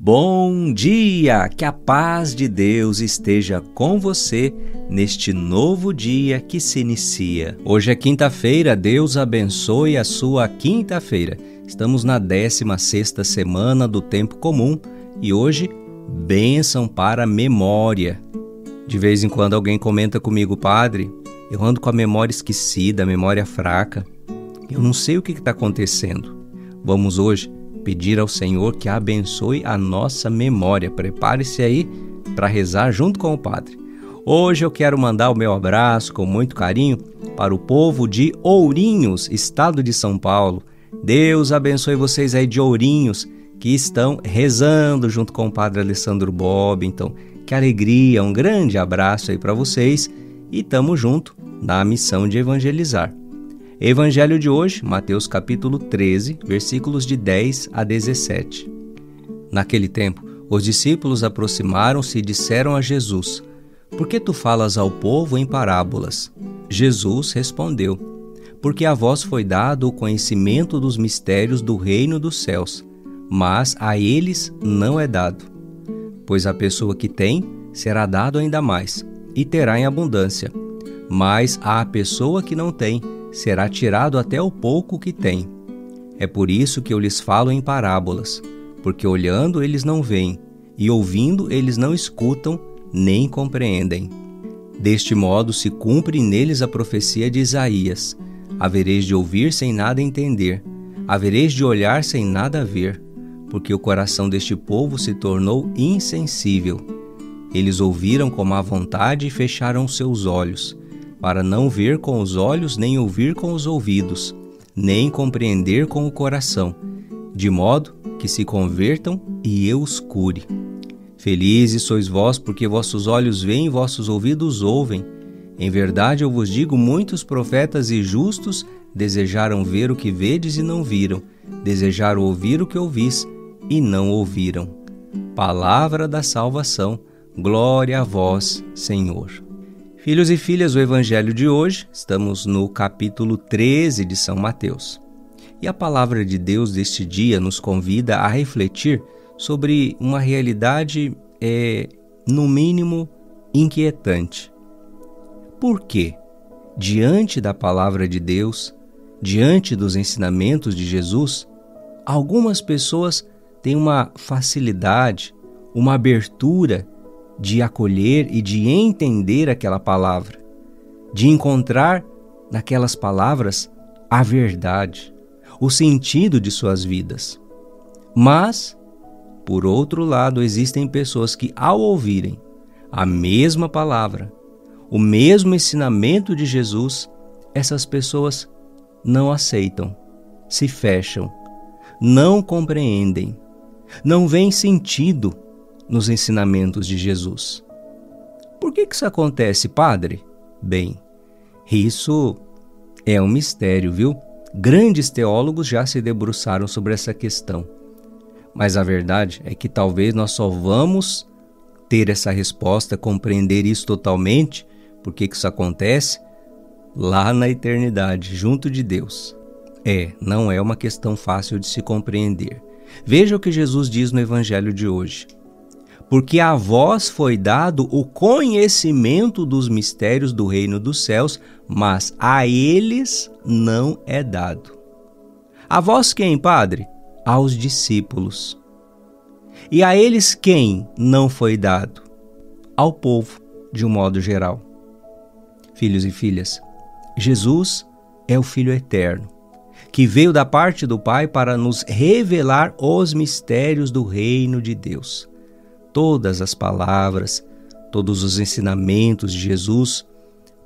Bom dia! Que a paz de Deus esteja com você neste novo dia que se inicia. Hoje é quinta-feira, Deus abençoe a sua quinta-feira. Estamos na 16ª semana do tempo comum e hoje, bênção para a memória. De vez em quando alguém comenta comigo, padre, eu ando com a memória esquecida, a memória fraca. Eu não sei o que está acontecendo. Vamos hoje pedir ao Senhor que abençoe a nossa memória. Prepare-se aí para rezar junto com o Padre. Hoje eu quero mandar o meu abraço com muito carinho para o povo de Ourinhos, estado de São Paulo. Deus abençoe vocês aí de Ourinhos que estão rezando junto com o Padre Alessandro Bob. Então, que alegria, um grande abraço aí para vocês e tamo junto na missão de evangelizar. Evangelho de hoje, Mateus capítulo 13, versículos de 10 a 17. Naquele tempo, os discípulos aproximaram-se e disseram a Jesus: "Por que tu falas ao povo em parábolas?" Jesus respondeu: "Porque a vós foi dado o conhecimento dos mistérios do reino dos céus, mas a eles não é dado. Pois a pessoa que tem, será dado ainda mais, e terá em abundância. Mas à pessoa que não tem, será tirado até o pouco que tem. É por isso que eu lhes falo em parábolas, porque olhando eles não veem, e ouvindo eles não escutam, nem compreendem. Deste modo se cumpre neles a profecia de Isaías: havereis de ouvir sem nada entender, havereis de olhar sem nada ver, porque o coração deste povo se tornou insensível. Eles ouviram com má vontade e fecharam seus olhos, para não ver com os olhos, nem ouvir com os ouvidos, nem compreender com o coração, de modo que se convertam e eu os cure. Felizes sois vós, porque vossos olhos veem e vossos ouvidos ouvem. Em verdade eu vos digo, muitos profetas e justos desejaram ver o que vedes e não viram, desejaram ouvir o que ouvis e não ouviram." Palavra da salvação, glória a vós, Senhor. Filhos e filhas, o Evangelho de hoje, estamos no capítulo 13 de São Mateus. E a palavra de Deus deste dia nos convida a refletir sobre uma realidade, no mínimo, inquietante. Por quê? Diante da palavra de Deus, diante dos ensinamentos de Jesus, algumas pessoas têm uma facilidade, uma abertura de acolher e de entender aquela palavra, de encontrar naquelas palavras a verdade, o sentido de suas vidas. Mas, por outro lado, existem pessoas que, ao ouvirem a mesma palavra, o mesmo ensinamento de Jesus, essas pessoas não aceitam, se fecham, não compreendem, não veem sentido nos ensinamentos de Jesus. Por que isso acontece, padre? Bem, isso é um mistério, viu? Grandes teólogos já se debruçaram sobre essa questão. Mas a verdade é que talvez nós só vamos ter essa resposta, compreender isso totalmente, por que isso acontece, lá na eternidade, junto de Deus. Não é uma questão fácil de se compreender. Veja o que Jesus diz no Evangelho de hoje. Porque a vós foi dado o conhecimento dos mistérios do reino dos céus, mas a eles não é dado. A vós quem, padre? Aos discípulos. E a eles quem não foi dado? Ao povo, de um modo geral. Filhos e filhas, Jesus é o Filho eterno, que veio da parte do Pai para nos revelar os mistérios do reino de Deus. Todas as palavras, todos os ensinamentos de Jesus,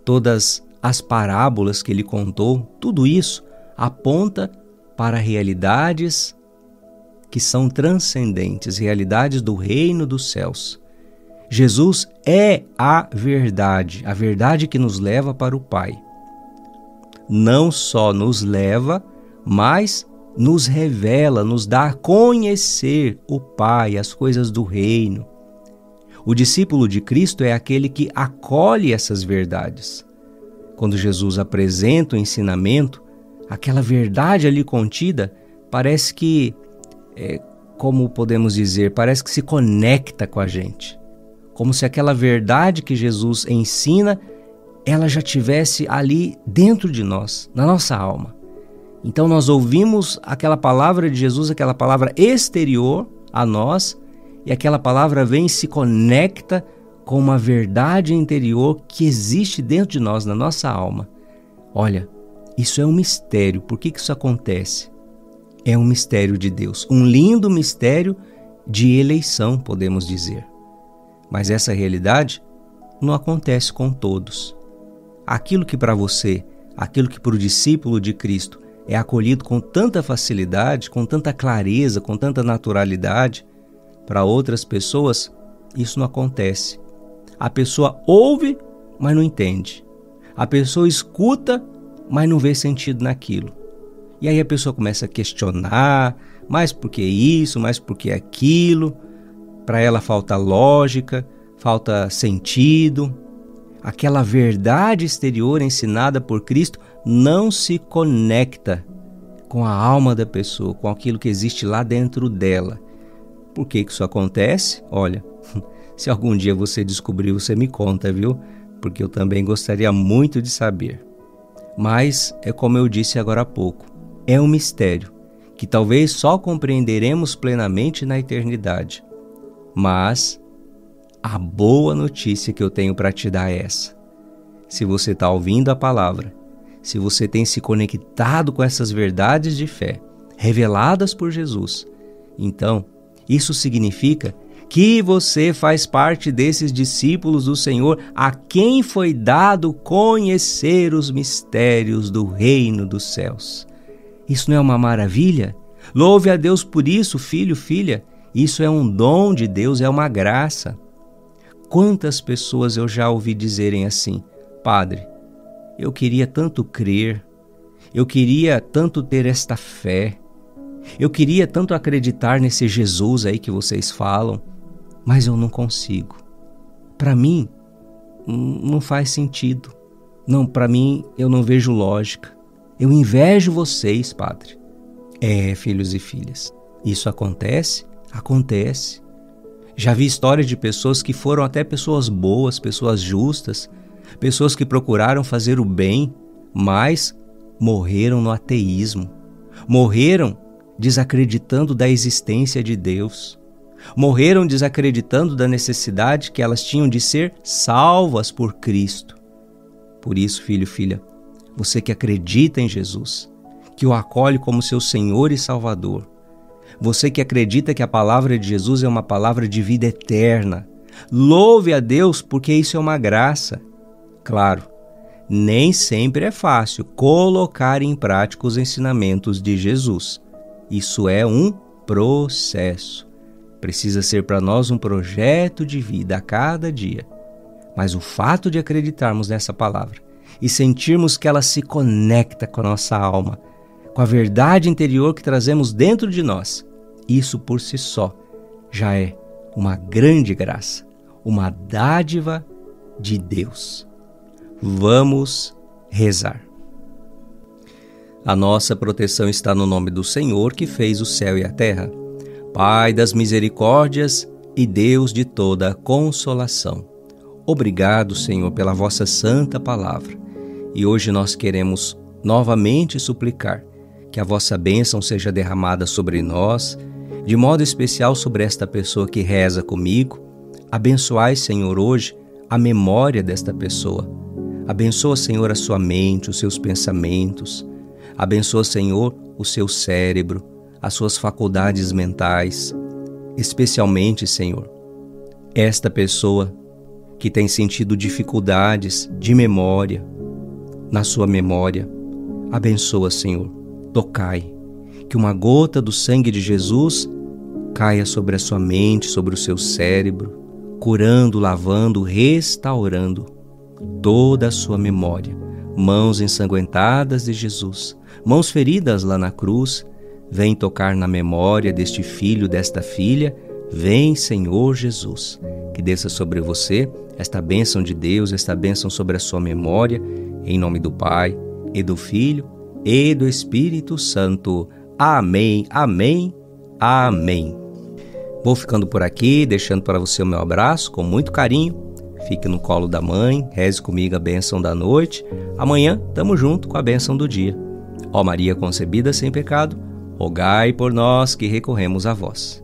todas as parábolas que ele contou, tudo isso aponta para realidades que são transcendentes, realidades do reino dos céus. Jesus é a verdade que nos leva para o Pai. Não só nos leva, mas nos revela, nos dá a conhecer o Pai, as coisas do reino. O discípulo de Cristo é aquele que acolhe essas verdades. Quando Jesus apresenta o ensinamento, aquela verdade ali contida parece que como podemos dizer, parece que se conecta com a gente. Como se aquela verdade que Jesus ensina, ela já estivesse ali dentro de nós, na nossa alma. Então nós ouvimos aquela palavra de Jesus, aquela palavra exterior a nós, e aquela palavra vem e se conecta com uma verdade interior que existe dentro de nós, na nossa alma. Olha, isso é um mistério. Por que isso acontece? É um mistério de Deus, um lindo mistério de eleição, podemos dizer. Mas essa realidade não acontece com todos. Aquilo que para você, aquilo que para o discípulo de Cristo é acolhido com tanta facilidade, com tanta clareza, com tanta naturalidade, para outras pessoas isso não acontece. A pessoa ouve, mas não entende. A pessoa escuta, mas não vê sentido naquilo. E aí a pessoa começa a questionar, mas por que isso, mas por que aquilo? Para ela falta lógica, falta sentido. Aquela verdade exterior ensinada por Cristo não se conecta com a alma da pessoa, com aquilo que existe lá dentro dela. Por que isso acontece? Olha, se algum dia você descobrir, você me conta, viu? Porque eu também gostaria muito de saber. Mas, é como eu disse agora há pouco, é um mistério que talvez só compreenderemos plenamente na eternidade. Mas a boa notícia que eu tenho para te dar é essa. Se você está ouvindo a palavra, se você tem se conectado com essas verdades de fé, reveladas por Jesus, então isso significa que você faz parte desses discípulos do Senhor a quem foi dado conhecer os mistérios do reino dos céus. Isso não é uma maravilha? Louve a Deus por isso, filho, filha. Isso é um dom de Deus, é uma graça. Quantas pessoas eu já ouvi dizerem assim: Padre, eu queria tanto crer, eu queria tanto ter esta fé, eu queria tanto acreditar nesse Jesus aí que vocês falam, mas eu não consigo. Para mim, não faz sentido. Não, para mim, eu não vejo lógica. Eu invejo vocês, Padre. Filhos e filhas, isso acontece? Acontece. Já vi histórias de pessoas que foram até pessoas boas, pessoas justas, pessoas que procuraram fazer o bem, mas morreram no ateísmo. Morreram desacreditando da existência de Deus. Morreram desacreditando da necessidade que elas tinham de ser salvas por Cristo. Por isso, filho, filha, você que acredita em Jesus, que o acolhe como seu Senhor e Salvador, você que acredita que a palavra de Jesus é uma palavra de vida eterna, louve a Deus porque isso é uma graça. Claro, nem sempre é fácil colocar em prática os ensinamentos de Jesus. Isso é um processo. Precisa ser para nós um projeto de vida a cada dia. Mas o fato de acreditarmos nessa palavra e sentirmos que ela se conecta com a nossa alma, com a verdade interior que trazemos dentro de nós, isso por si só já é uma grande graça, uma dádiva de Deus. Vamos rezar. A nossa proteção está no nome do Senhor que fez o céu e a terra. Pai das misericórdias e Deus de toda consolação. Obrigado, Senhor, pela vossa santa palavra. E hoje nós queremos novamente suplicar que a vossa bênção seja derramada sobre nós, de modo especial sobre esta pessoa que reza comigo. Abençoai, Senhor, hoje a memória desta pessoa. Abençoa, Senhor, a sua mente, os seus pensamentos. Abençoa, Senhor, o seu cérebro, as suas faculdades mentais. Especialmente, Senhor, esta pessoa que tem sentido dificuldades de memória, na sua memória. Abençoa, Senhor. Tocai, que uma gota do sangue de Jesus caia sobre a sua mente, sobre o seu cérebro, curando, lavando, restaurando toda a sua memória. Mãos ensanguentadas de Jesus, mãos feridas lá na cruz, vem tocar na memória deste filho, desta filha. Vem, Senhor Jesus, que desça sobre você esta bênção de Deus, esta bênção sobre a sua memória, em nome do Pai, e do Filho, e do Espírito Santo. Amém, amém, amém. Vou ficando por aqui, deixando para você o meu abraço com muito carinho. Fique no colo da mãe, reze comigo a bênção da noite. Amanhã tamo junto com a bênção do dia. Ó Maria concebida sem pecado, rogai por nós que recorremos a vós.